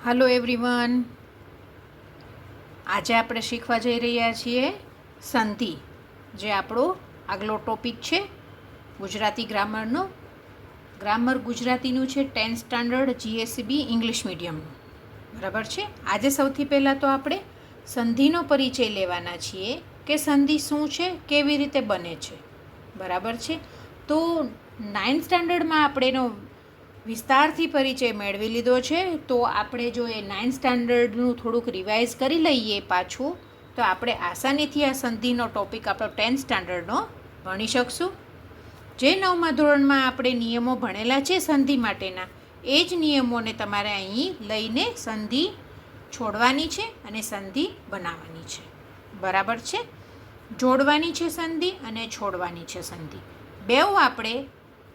Hello everyone, આજે આપણે શીખવા જઈ રહ્યા છીએ સંધિ, જે આપણો આગલો ટોપિક છે ગુજરાતી ગ્રામરનો. ગ્રામર ગુજરાતીનું છે 10th સ્ટાન્ડર્ડ GSCB ઇંગ્લિશ મીડિયમનું, બરાબર છે. આજે સૌથી પહેલાં તો આપણે સંધિનો પરિચય લેવાના છીએ કે સંધિ શું છે, કેવી રીતે બને છે, બરાબર છે. તો 9th સ્ટાન્ડર્ડમાં આપણે એનો વિસ્તારથી પરિચય મેળવી લીધો છે. તો આપણે જો એ 9th સ્ટાન્ડર્ડનું થોડુંક રિવાઇઝ કરી લઈએ પાછું, તો આપણે આસાનીથી આ સંધિનો ટોપિક આપણો 10th સ્ટાન્ડર્ડનો ભણી શકશું. જે 9મા ધોરણમાં આપણે નિયમો ભણેલા છે સંધિ માટેના, એ જ નિયમોને તમારે અહીં લઈને સંધિ છોડવાની છે અને સંધિ બનાવવાની છે, બરાબર છે. જોડવાની છે સંધિ અને છોડવાની છે સંધિ, બેઉ આપણે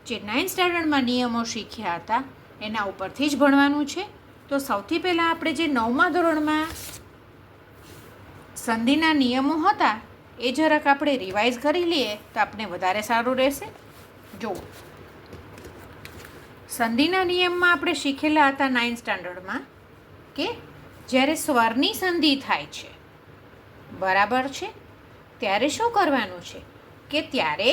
જે 9th સ્ટાન્ડર્ડમાં નિયમો શીખ્યા હતા એના ઉપરથી જ ભણવાનું છે. તો સૌથી પહેલાં આપણે જે 9મા ધોરણમાં સંધિના નિયમો હતા એ જરાક આપણે રિવાઇઝ કરી લઈએ તો આપણે વધારે સારું રહેશે. જો સંધિના નિયમમાં આપણે શીખેલા હતા 9th સ્ટાન્ડર્ડમાં કે જ્યારે સ્વરની સંધિ થાય છે, બરાબર છે, ત્યારે શું કરવાનું છે કે ત્યારે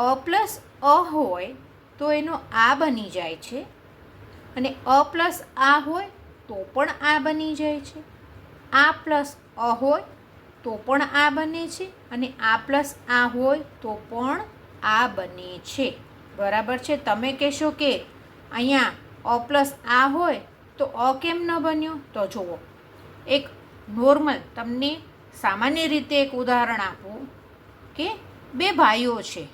અ પ્લસ અ હોય તો એનો આ બની જાય છે, અને અ પ્લસ આ હોય તો પણ આ બની જાય છે. આ પ્લસ અ હોય તો પણ આ બને છે, અને આ પ્લસ આ હોય તો પણ આ બને છે, બરાબર છે. તમે કહેશો કે અહીંયા અ પ્લસ આ હોય તો અ કેમ ન બન્યો? તો જુઓ, એક નોર્મલ તમને સામાન્ય રીતે એક ઉદાહરણ આપું કે બે ભાઈઓ છે,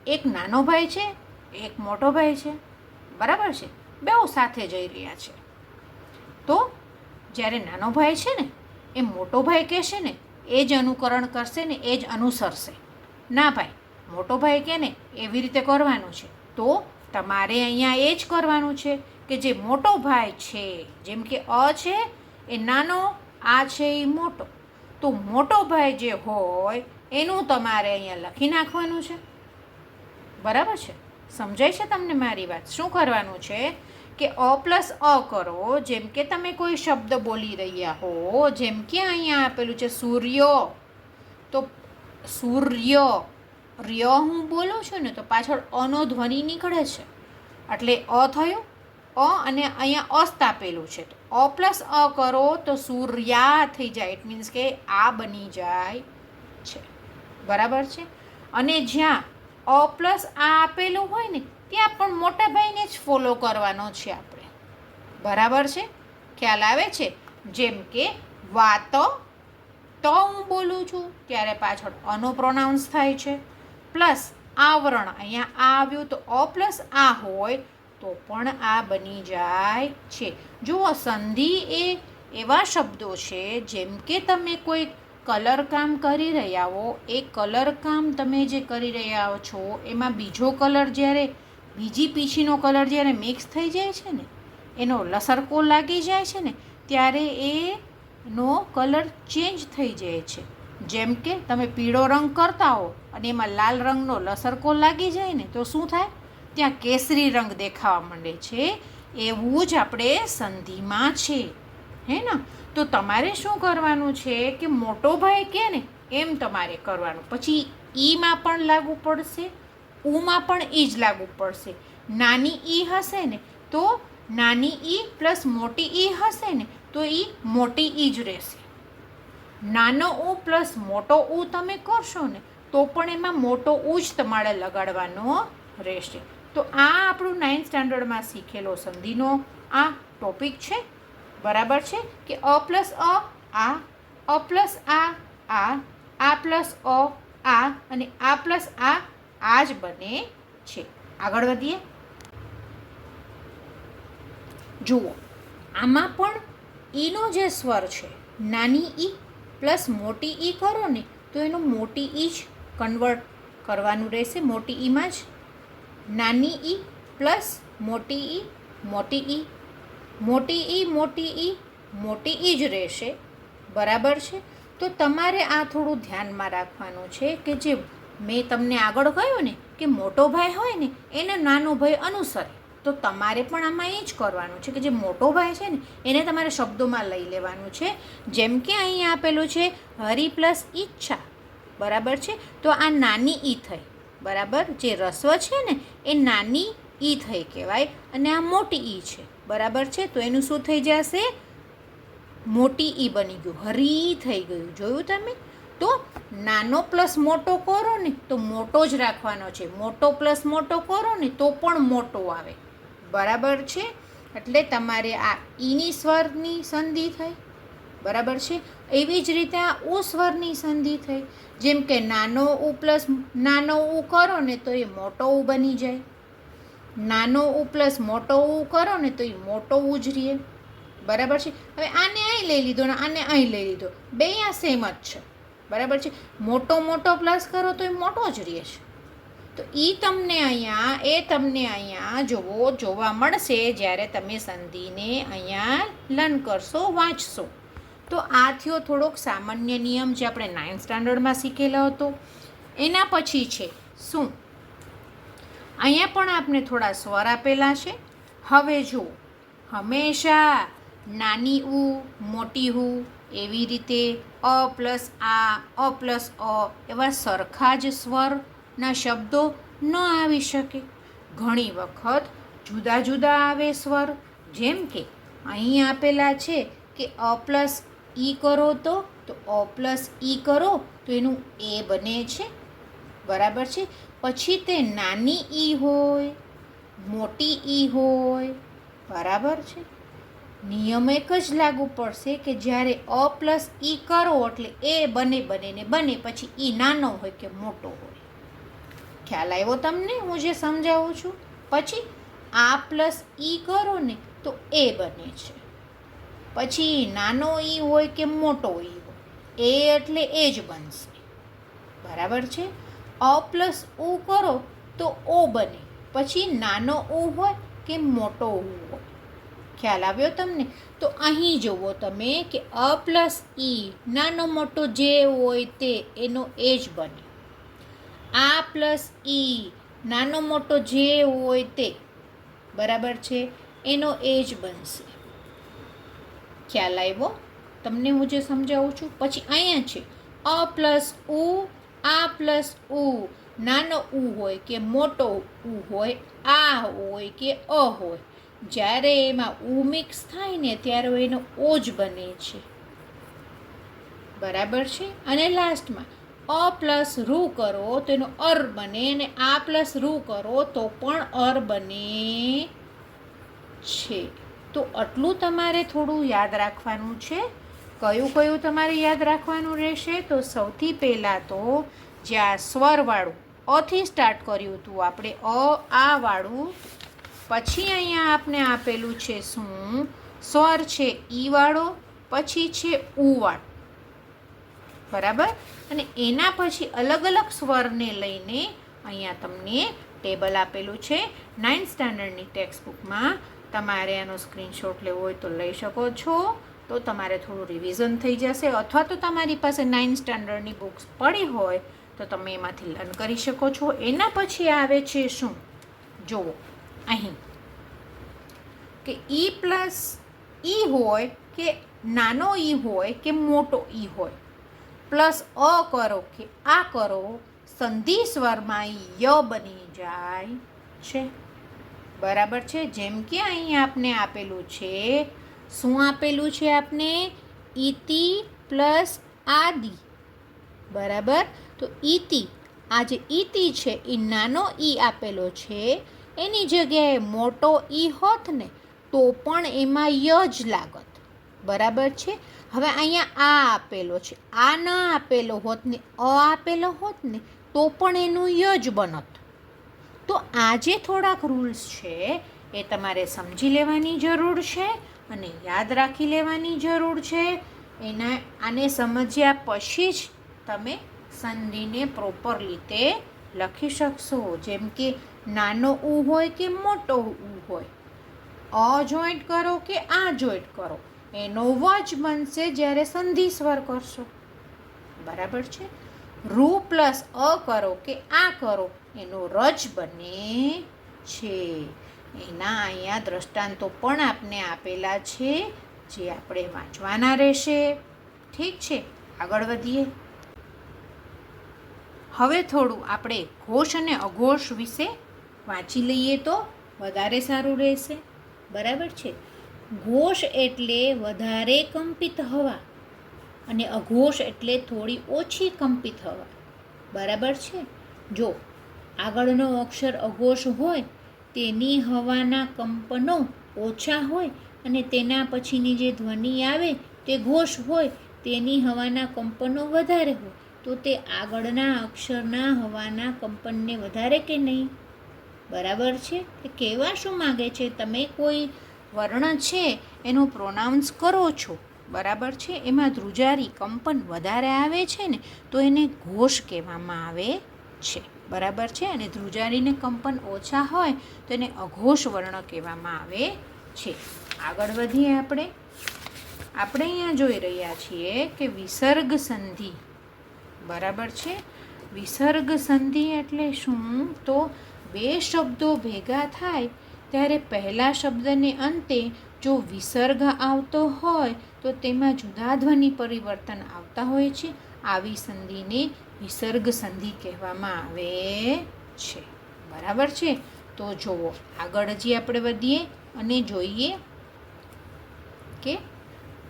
એક નાનો ભાઈ છે, એક મોટો ભાઈ છે, બરાબર છે. બેઉ સાથે જઈ રહ્યા છે. તો જ્યારે નાનો ભાઈ છે ને એ મોટો ભાઈ કહેશે ને એ જ અનુકરણ કરશે ને એ જ અનુસરશે. ના ભાઈ, મોટો ભાઈ કહે ને એવી રીતે કરવાનું છે. તો તમારે અહીંયા એ જ કરવાનું છે કે જે મોટો ભાઈ છે, જેમ કે અ છે એ નાનો, આ છે એ મોટો, તો મોટો ભાઈ જે હોય એનું તમારે અહીંયા લખી નાખવાનું છે, બરાબર છે. સમજાય છે તમને મારી વાત? શું કરવાનું છે કે અ પ્લસ અ કરો. જેમ કે તમે કોઈ શબ્દ બોલી રહ્યા હો, જેમ કે અહીંયા આપેલું છે સૂર્ય, તો સૂર્ય ર્ય હું બોલું છું ને તો પાછળ અનો ધ્વનિ નીકળે છે, એટલે અ થયું અ, અને અહીંયા અસ્ત આપેલું છે તો અ પ્લસ અ કરો તો સૂર્યા થઈ જાય. ઇટ મીન્સ કે આ બની જાય છે, બરાબર છે. અને જ્યાં અ પ્લસ આ આપેલું હોય ને ત્યાં પણ મોટા ભાઈને જ ફોલો કરવાનો છે આપણે, બરાબર છે. ખ્યાલ આવે છે? જેમ કે વાત તો હું બોલું છું ત્યારે પાછળ અનો પ્રોનાઉન્સ થાય છે, પ્લસ આવરણ અહીંયા આ આવ્યું તો અ પ્લસ આ હોય તો પણ આ બની જાય છે. જુઓ, સંધિ એ એવા શબ્દો છે, જેમ કે તમે કોઈ કલર કામ કરી રહ્યા હો, એ કલર કામ તમે જે કરી રહ્યા છો એમાં બીજો કલર જ્યારે બીજી પીછીનો કલર જ્યારે મિક્સ થઈ જાય છે ને, એનો લસરકો લાગી જાય છે ને, ત્યારે એનો કલર ચેન્જ થઈ જાય છે. જેમ કે તમે પીળો રંગ કરતા હો અને એમાં લાલ રંગનો લસરકો લાગી જાય ને તો શું થાય? ત્યાં કેસરી રંગ દેખાવા માંડે છે. એવું જ આપણે સંધિમાં છે, હે ને? તો તમારે શું કરવાનું છે કે મોટો ભાઈ કહે ને એમ તમારે કરવાનું. પછી ઈમાં પણ લાગુ પડશે, ઉમાં પણ ઈ જ લાગુ પડશે. નાની ઈ હશે ને તો નાની ઈ પ્લસ મોટી ઈ હશે ને તો ઈ મોટી ઈ જ રહેશે. નાનો ઉ પ્લસ મોટો ઉ તમે કરશો ને તો પણ એમાં મોટો ઉ જ તમારે લગાડવાનો રહેશે. તો આ આપણું 9th સ્ટાન્ડર્ડમાં શીખેલો સંધિનો આ ટોપિક છે, બરાબર છે. કે અ પ્લસ આ પ્લસ આ પ્લસ આ, અને આ પ્લસ આ જ બને છે. આગળ વધીએ. જુઓ, આમાં પણ ઈનો જે સ્વર છે, નાની ઈ પ્લસ મોટી ઈ કરો ને તો એનું મોટી ઈ જ કન્વર્ટ કરવાનું રહેશે. મોટી ઈમાં જ નાની ઈ પ્લસ મોટી ઈ, મોટી ઈ, મોટી ઈ, મોટી ઈ, મોટી ઈ જ રહેશે, બરાબર છે. તો તમારે આ થોડું ધ્યાનમાં રાખવાનું છે કે જે મેં તમને આગળ કહ્યું ને કે મોટો ભાઈ હોય ને એને નાનો ભાઈ અનુસરે, તો તમારે પણ આમાં એ જ કરવાનું છે કે જે મોટો ભાઈ છે ને એને તમારે શબ્દોમાં લઈ લેવાનું છે. જેમ કે અહીં આપેલું છે હરી પ્લસ ઈચ્છા, બરાબર છે. તો આ નાની ઈ થઈ, બરાબર. જે રસ્વ છે ને એ નાની ઈ થઈ કહેવાય અને આ મોટી ઈ છે, બરાબર છે. તો એનું શું થઈ જશે? મોટી ઈ બની ગયું, હરી થઈ ગયું. જોયું તમે? તો નાનો પ્લસ મોટો કરો ને તો મોટો જ રાખવાનો છે, મોટો પ્લસ મોટો કરો ને તો પણ મોટો આવે, બરાબર છે. એટલે તમારે આ ઈની સ્વરની સંધિ થઈ, બરાબર છે. એવી જ રીતે આ ઉ સ્વરની સંધિ થઈ. જેમ કે નાનો ઉ પ્લસ નાનો ઉ કરો ને તો એ મોટો ઉ બની જાય, નાનો ઉ પ્લસ મોટો ઉ કરો ને તો એ મોટો ઉ જ રહે, બરાબર છે. હવે આને અહીં લઈ લીધો ને આને અહીં લઈ લીધો, બે આ સેમ જ છે, બરાબર છે. મોટો મોટો પ્લસ કરો તો એ મોટો જ રહે છે. તો તમને અહીંયા જોવા મળશે જ્યારે તમે સંધિને અહીંયા લર્ન કરશો, વાંચશો. તો આ થયો થોડોક સામાન્ય નિયમ જે આપણે 9th સ્ટાન્ડર્ડમાં શીખેલો હતો. એના પછી છે શું? અહીંયા પણ આપણે થોડા સ્વર આપેલા છે. હવે જુઓ, હંમેશા નાની ઉ મોટી ઉ એવી રીતે અ પ્લસ અ પ્લસ એવા સરખા જ સ્વરના શબ્દો ન આવી શકે. ઘણી વખત જુદા જુદા આવે સ્વર. જેમ કે અહીં આપેલા છે કે અ પ્લસ ઈ કરો તો અ પ્લસ ઈ કરો તો એનું એ બને છે, બરાબર છે. પછી તે નાની ઈ હોય, મોટી ઈ હોય, બરાબર છે. નિયમ એક જ લાગુ પડશે કે જ્યારે અ પ્લસ ઈ કરો એટલે એ બને પછી ઈ નાનો હોય કે મોટો હોય. ખ્યાલ આવ્યો તમને હું જે સમજાવું છું? પછી આ પ્લસ ઈ કરો ને તો એ બને છે. પછી નાનો ઈ હોય કે મોટો ઈ હોય, એ એટલે એ જ બનશે, બરાબર છે. અ પ્લસ ઉ કરો તો ઓ બને, પછી નાનો ઉ હોય કે મોટો ઉ હોય. ખ્યાલ આવ્યો તમને? તો અહીં જુઓ તમે કે અ પ્લસ ઈ નાનો મોટો જે હોય તે એનો એ જ બને. આ પ્લસ ઈ નાનો મોટો જે હોય તે, બરાબર છે, એનો એ જ બનશે. ખ્યાલ આવ્યો તમને હું જે સમજાવું છું? પછી અહીંયા છે અ પ્લસ ઉ, આ પ્લસ ઉ, નાનો ઉ હોય કે મોટો ઉ હોય, આ હોય કે અ હોય, જ્યારે એમાં ઉ મિક્સ થાય ને ત્યારે એનો ઓ જ બને છે, બરાબર છે. અને લાસ્ટમાં અ પ્લસ રૂ કરો તો એનો અર બને, અને આ પ્લસ રૂ કરો તો પણ અર બને છે. તો આટલું તમારે થોડું યાદ રાખવાનું છે. કયું તમારે યાદ રાખવાનું રહેશે? તો સૌથી પહેલાં તો જે આ સ્વરવાળું અથી સ્ટાર્ટ કર્યું હતું આપણે, આ વાળું. પછી અહીંયા આપણે આપેલું છે શું? સ્વર છે ઈ વાળો, પછી છે ઉ વાળો, બરાબર. અને એના પછી અલગ અલગ સ્વરને લઈને અહીંયા તમને ટેબલ આપેલું છે 9th સ્ટાન્ડર્ડની ટેક્સ્ટબુકમાં. તમારે આનો સ્ક્રીનશોટ લેવો હોય તો લઈ શકો છો. તો તમારે થોડું રિવિઝન થઈ જશે, અથવા તો તમારી પાસે 9th સ્ટાન્ડર્ડની બુક્સ પડી હોય તો તમે એમાંથી લર્ન કરી શકો છો. એના પછી આવે છે શું? જુઓ અહીં કે ઈ પ્લસ ઈ હોય કે નાનો ઈ હોય કે મોટો ઈ હોય, પ્લસ અ કરો કે આ કરો, સંધિ સ્વરમાં ય બની જાય છે, બરાબર છે. જેમ કે અહીં આપને આપેલું છે, શું આપેલું છે આપને? ઈતિ પ્લસ આદિ, બરાબર. તો ઈતિ, આ જે ઈતિ છે એ નાનો ઈ આપેલો છે, એની જગ્યાએ મોટો ઈ હોત ને તો પણ એમાં ય જ લાગત, બરાબર છે. હવે અહીંયા આ આપેલો છે, આ ન આપેલો હોત ને અ આપેલો હોત ને તો પણ એનું ય જ બનત. તો આ જે થોડાક રૂલ્સ છે એ તમારે સમજી લેવાની જરૂર છે અને યાદ રાખી લેવાની જરૂર છે. આને સમજ્યા પછી જ તમે સંધિને પ્રોપર રીતે લખી શકશો. જેમ કે નાનો ઉ હોય કે મોટો ઉ હોય, અ જોઈન્ટ કરો કે આ જોઈન્ટ કરો, એનો વ જ બનશે જ્યારે સંધિ સ્વર કરશો, બરાબર છે. રૂ પ્લસ અ કરો કે આ કરો, એનો ર જ બને છે. એના અહીંયા દ્રષ્ટાંતો પણ આપને આપેલા છે, જે આપણે વાંચવાના રહેશે. ઠીક છે, આગળ વધીએ. હવે થોડું આપણે ઘોષ અને અઘોષ વિશે વાંચી લઈએ તો વધારે સારું રહેશે. બરાબર છે. ઘોષ એટલે વધારે કંપિત હવા અને અઘોષ એટલે થોડી ઓછી કંપિત હવા. બરાબર છે. જો આગળનો અક્ષર અઘોષ હોય તેની હવાના કંપનો ઓછા હોય અને તેના પછીની જે ધ્વનિ આવે તે ઘોષ હોય તેની હવાના કંપનો વધારે હોય, તો તે આગળના અક્ષરના હવાના કંપનને વધારે કે નહીં? બરાબર છે. એ કહેવા શું માગે છે? તમે કોઈ વર્ણ છે એનું પ્રોનાઉન્સ કરો છો, બરાબર છે, એમાં ધ્રુજારી કંપન વધારે આવે છે ને તો એને ઘોષ કહેવામાં આવે છે. બરાબર છે. અને ધ્રુજારીને કંપન ઓછા હોય તો એને અઘોષ વર્ણ કહેવામાં આવે છે. આગળ વધીએ આપણે અહીંયા જોઈ રહ્યા છીએ કે વિસર્ગ સંધિ. બરાબર છે. વિસર્ગ સંધિ એટલે શું? તો બે શબ્દો ભેગા થાય ત્યારે પહેલા શબ્દને અંતે જો વિસર્ગ આવતો હોય તો તેમાં જુદા ધ્વનિ પરિવર્તન આવતા હોય છે. આવી સંધિને વિસર્ગ સંધિ કહેવામાં આવે છે. બરાબર છે. તો જુઓ, આગળ હજી આપણે વધીએ અને જોઈએ કે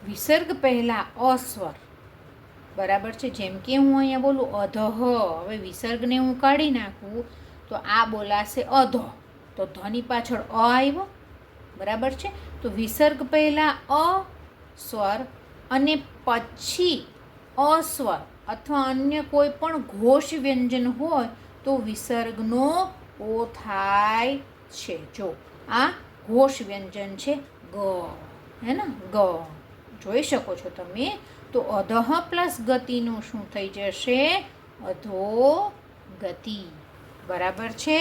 વિસર્ગ પહેલાં અસ્વર. બરાબર છે. જેમ કે હું અહીંયા બોલું અધઃ, હવે વિસર્ગને હું કાઢી નાખું તો આ બોલાશે અધો, તો ધની પાછળ અ આવ્યો. બરાબર છે. તો વિસર્ગ પહેલાં અ સ્વર અને પછી અસ્વર અથવા અન્ય કોઈ પણ ઘોષ વ્યંજન હોય તો વિસર્ગનો ઓ થાય છે. જો આ ઘોષ વ્યંજન છે ગ, હે ને, ગ જોઈ શકો છો તમે. તો અધઃ પ્લસ ગતિનું શું થઈ જશે? અધો ગતિ. બરાબર છે.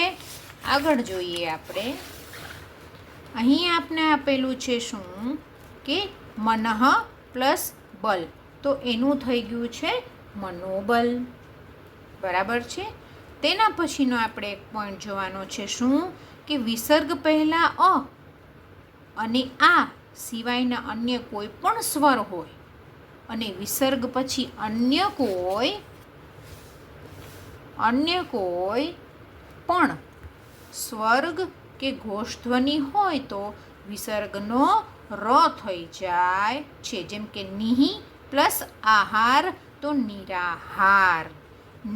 આગળ જોઈએ આપણે. અહીં આપને આપેલું છે શું કે મનઃ પ્લસ બલ, તો એનું થઈ ગયું છે મનોબલ. બરાબર છે. તેના પછીનો આપણે એક પોઈન્ટ જોવાનો છે શું કે વિસર્ગ પહેલાં અ અને આ સિવાયના અન્ય કોઈ પણ સ્વર હોય અને વિસર્ગ પછી અન્ય કોઈ પણ સ્વર્ગ કે ઘોષધ્વનિ હોય તો વિસર્ગનો ર થઈ જાય છે. જેમ કે નિહિ પ્લસ આહાર તો નિરાહાર,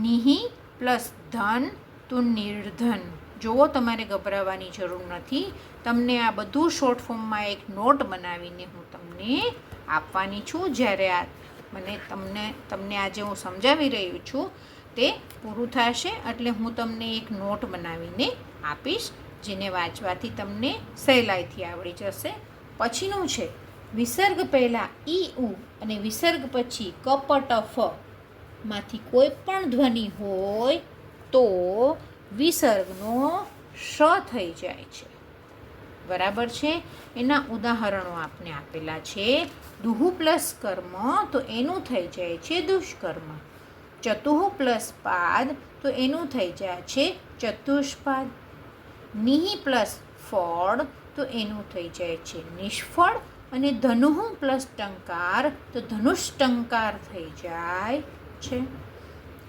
નિહિ પ્લસ ધન તો નિર્ધન. જુઓ, તમારે ગભરાવાની જરૂર નથી. તમને આ બધું શોર્ટ ફોર્મમાં એક નોટ બનાવીને હું તમને આપવાની છું. જ્યારે તમને આજે હું સમજાવી રહ્યું છું તે પૂરું થશે એટલે હું તમને એક નોટ બનાવીને આપીશ, જેને વાંચવાથી તમને સહેલાઈથી આવડી જશે. પછીનું છે વિસર્ગ પહેલાં ઈ ઉ અને વિસર્ગ પછી કપટ ફ માંથી કોઈ પણ ધ્વનિ હોય તો વિસર્ગનો શ થઈ જાય છે. બરાબર છે. એના ઉદાહરણો આપને આપેલા છે. દુહુ પ્લસ કર્મ તો એનું થઈ જાય છે દુષ્કર્મ. ચતુઃ પ્લસ પાદ તો એનું થઈ જાય છે ચતુષ્પાદ. નિહિ પ્લસ ફળ તો એનું થઈ જાય છે નિષ્ફળ. અને ધનુઃ પ્લસ ટંકાર તો ધનુષ્ટંકાર થઈ જાય છે.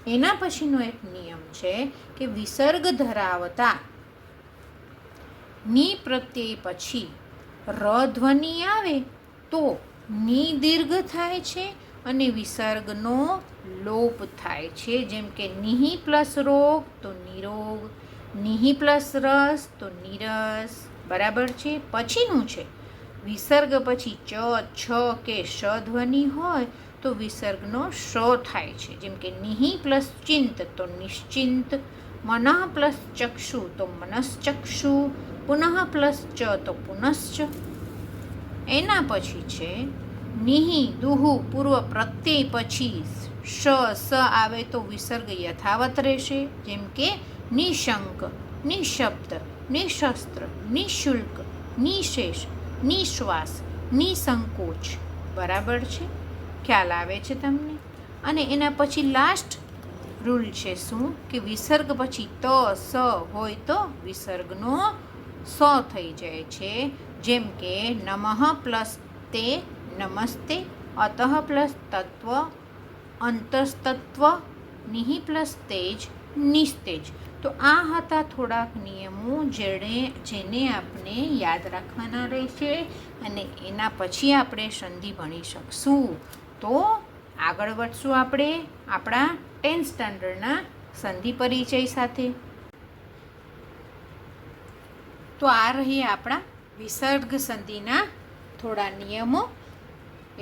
એના પછીનો એક નિયમ છે કે વિસર્ગ ધરાવતા ની પ્રત્યય પછી ર ધ્વનિ આવે તો ની દીર્ઘ થાય છે અને વિસર્ગનો લોપ થાય છે. જેમ કે નિહિ પ્લસ રોગ તો નિરોગ, નિહિ પ્લસ રસ તો નિરસ. બરાબર છે. પછીનું છે વિસર્ગ પછી ચ, છ કે શ ધ્વનિ હોય તો વિસર્ગનો શ થાય છે. જેમ કે નિહિ પ્લસ ચિંત તો નિશ્ચિંત, મનઃ પ્લસ ચક્ષુ તો મનશ્ચક્ષુ, પુનઃ પ્લસ ચ તો પુનશ્ચ. એના પછી છે નિહિ દુહુ પૂર્વ પ્રત્યય પછી શ સ આવે તો વિસર્ગ યથાવત રહેશે. જેમ કે નિશંક, નિશબ્દ, નિશસ્ત્ર, નિશુલ્ક, નિશેષ, નિશ્વાસ, નિસંકોચ. બરાબર છે. ખ્યાલ આવે છે તમને? અને એના પછી લાસ્ટ રૂલ છે શું કે વિસર્ગ પછી ત સ હોય તો વિસર્ગનો સ થઈ જાય છે. જેમ કે નમઃ પ્લસ તે નમસ્તે, અતઃ પ્લસ તત્વ અંતસ્તત્વ, નિહિ પ્લસ તેજ નિસ્તેજ. તો આ હતા થોડાક નિયમો જેને આપણે યાદ રાખવાના રહેશે અને એના પછી આપણે સંધિ ભણી શકશું. તો આગળ વધશું આપણે આપણા 10th સ્ટાન્ડર્ડના સંધિ પરિચય સાથે. તો આ રહી આપણા વિસર્ગ સંધિના થોડા નિયમો.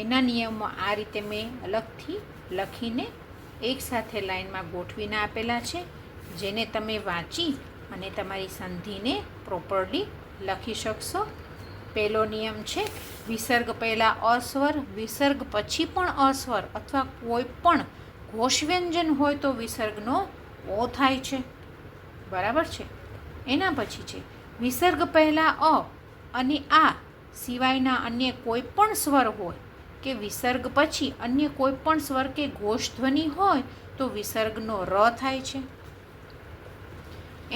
એના નિયમો આ રીતે મેં અલગથી લખીને એકસાથે લાઈનમાં ગોઠવીને આપેલા છે, જેને તમે વાંચી અને તમારી સંધિને પ્રોપરલી લખી શકશો. પહેલો નિયમ છે વિસર્ગ પહેલાં અસ્વર, વિસર્ગ પછી પણ અસ્વર અથવા કોઈ પણ ઘોષવ્યંજન હોય તો વિસર્ગનો ઓ થાય છે. બરાબર છે. એના પછી છે વિસર્ગ પહેલાં અ અને આ સિવાયના અન્ય કોઈ પણ સ્વર હોય કે વિસર્ગ પછી અન્ય કોઈ પણ સ્વર કે ઘોષ ધ્વનિ હોય તો વિસર્ગનો ર થાય છે.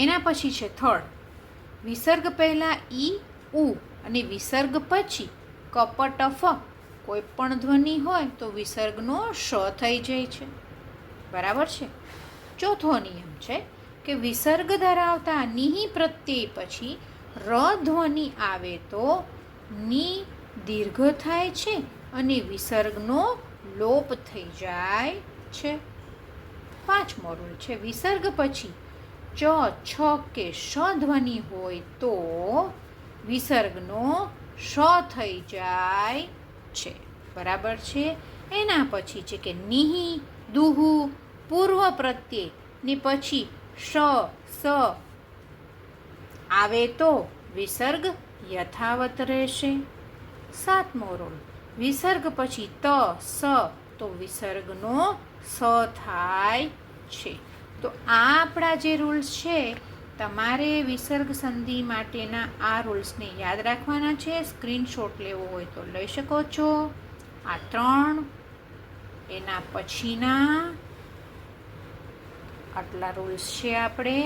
એના પછી છે થર્ડ, વિસર્ગ પહેલાં ઈ ઉ અને વિસર્ગ પછી કપટ ફ કોઈ પણ ધ્વનિ હોય તો વિસર્ગનો શ થઈ જાય છે. બરાબર છે. ચોથો નિયમ છે કે વિસર્ગ ધરાવતા નિહિ પ્રત્યય પછી ર ધ્વનિ આવે તો ની દીર્ઘ થાય છે અને વિસર્ગનો લોપ થઈ જાય છે. પાંચમો રૂલ છે વિસર્ગ પછી ચ છ કે શ ધ્વનિ હોય તો વિસર્ગનો શ થઈ જાય છે. બરાબર છે. એના પછી છે કે નિહિ દુહુ પૂર્વ પ્રત્યય ને પછી શ સ આવે તો વિસર્ગ યથાવત રહેશે. સાતમો રૂલ વિસર્ગ પછી ત સ તો વિસર્ગનો સ થાય છે. તો આ આપણા જે રૂલ્સ છે, તમારે વિસર્ગ સંધિ માટેના આ રૂલ્સને યાદ રાખવાના છે. સ્ક્રીનશોટ લેવો હોય તો લઈ શકો છો. આ 3 એના પછીના આટલા રૂલ્સ છે આપણે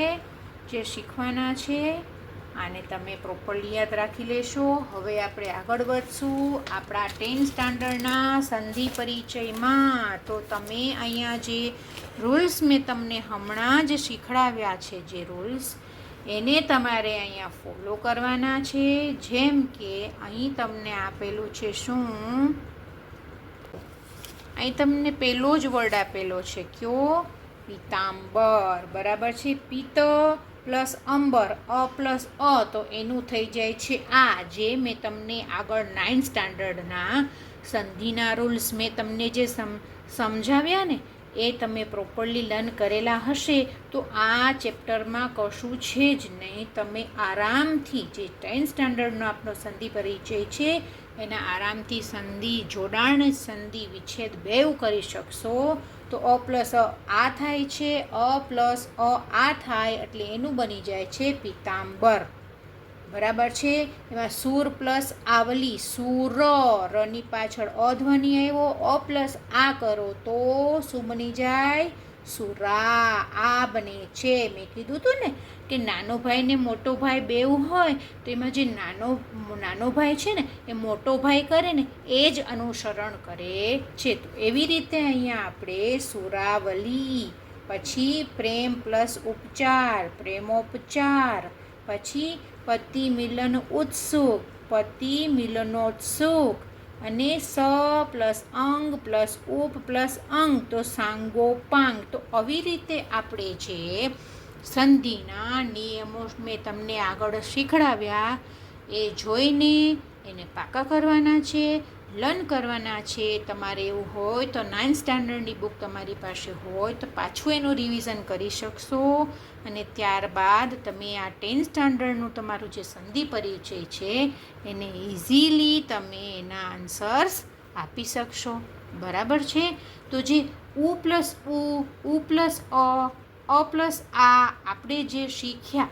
જે શીખવાના છે. આને તમે પ્રોપરલી યાદ રાખી લેશો. હવે આપણે આગળ વધશું આપણા 10th સ્ટાન્ડર્ડના સંધિ પરિચયમાં. તો તમે અહીંયા જે રૂલ્સ મેં તમને હમણાં જ શીખડાવ્યા છે, જે રૂલ્સ એને તમારે અહીંયા ફોલો કરવાના છે. જેમ કે અહીં તમને આપેલું છે શું, અહીં તમને પહેલો જ વર્ડ આપેલો છે કયો, પીતાંબર. બરાબર છે. પિત્ત પ્લસ અંબર અ પ્લસ અ તો એનું થઈ જાય છે આ, જે મેં તમને આગળ 9th સ્ટાન્ડર્ડના સંધિના રૂલ્સ મેં તમને જે સમજાવ્યા ને એ તમે પ્રોપરલી લર્ન કરેલા હશે તો આ ચેપ્ટરમાં કશું છે જ નહીં. તમે આરામથી જે 10th સ્ટાન્ડર્ડનો આપણો સંધિ પરિચય છે એના આરામથી સંધિ, જોડાણ, સંધિ, વિચ્છેદ બેઉ કરી શકશો. તો અ પ્લસ આ થાય છે, અ પ્લસ આ થાય એટલે એનું બની જાય છે પીતાંબર. બરાબર છે. એમાં સૂર પ્લસ આવલી સૂર, રની પાછળ અધ્વનિ આવ્યો, અ પ્લસ આ કરો તો શું બની જાય, સુરા. આ બને છે. મેં કીધું હતું ને કે નાનો ભાઈ ને મોટો ભાઈ બેઉ હોય તો એમાં જે નાનો ભાઈ છે ને એ મોટો ભાઈ કરે ને એ જ અનુસરણ કરે છે. તો એવી રીતે અહીંયા આપણે સુરાવલી, પછી પ્રેમ પ્લસ ઉપચાર પ્રેમોપચાર, પછી પતિ મિલન ઉત્સુક પતિ મિલનોત્સુક, અને સ પ્લસ અંગ પ્લસ ઉપ પ્લસ અંગ તો સાંગોપાંગ. તો આવી રીતે આપણે જે સંધિના નિયમો મેં તમને આગળ શીખડાવ્યા એ જોઈને એને પાકા કરવાના છે, લર્ન કરવાના છે. તમારે એવું હોય તો 9th સ્ટાન્ડર્ડની બુક તમારી પાસે હોય તો પાછું એનું રિવિઝન કરી શકશો અને ત્યારબાદ તમે આ 10th સ્ટાન્ડર્ડનું તમારું જે સંધિ પરિચય છે એને ઇઝીલી તમે એના આન્સર્સ આપી શકશો. બરાબર છે. તો જે ઉ પ્લસ ઉ પ્લસ અ પ્લસ આ આપણે જે શીખ્યા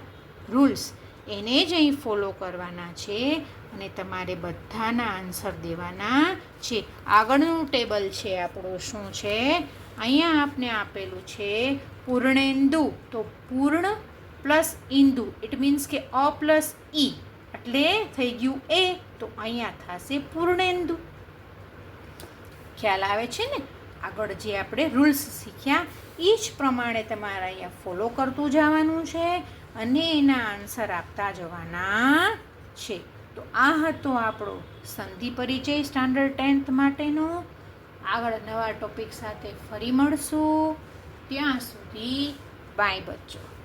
રૂલ્સ એને જ અહીં ફોલો કરવાના છે અને તમારે બધાના આન્સર દેવાના છે. આગળનું ટેબલ છે આપણું શું છે, અહીંયા આપને આપેલું છે પૂર્ણેન્દુ. તો પૂર્ણ પ્લસ ઇન્દુ ઇટ મીન્સ કે અ પ્લસ ઈ એટલે થઈ ગયું એ, તો અહીંયા થશે પૂર્ણેન્દુ. ખ્યાલ આવે છે ને? આગળ જે આપણે રૂલ્સ શીખ્યા એ જ પ્રમાણે તમારે અહીંયા ફોલો કરતું જવાનું છે અને એના આન્સર આપતા જવાના છે. તો આ હતો આપણો સંધિ પરિચય સ્ટાન્ડર્ડ 10th માટેનો. આગળ નવા ટોપિક સાથે ફરી મળશું. ત્યાં સુધી બાય બચ્ચો.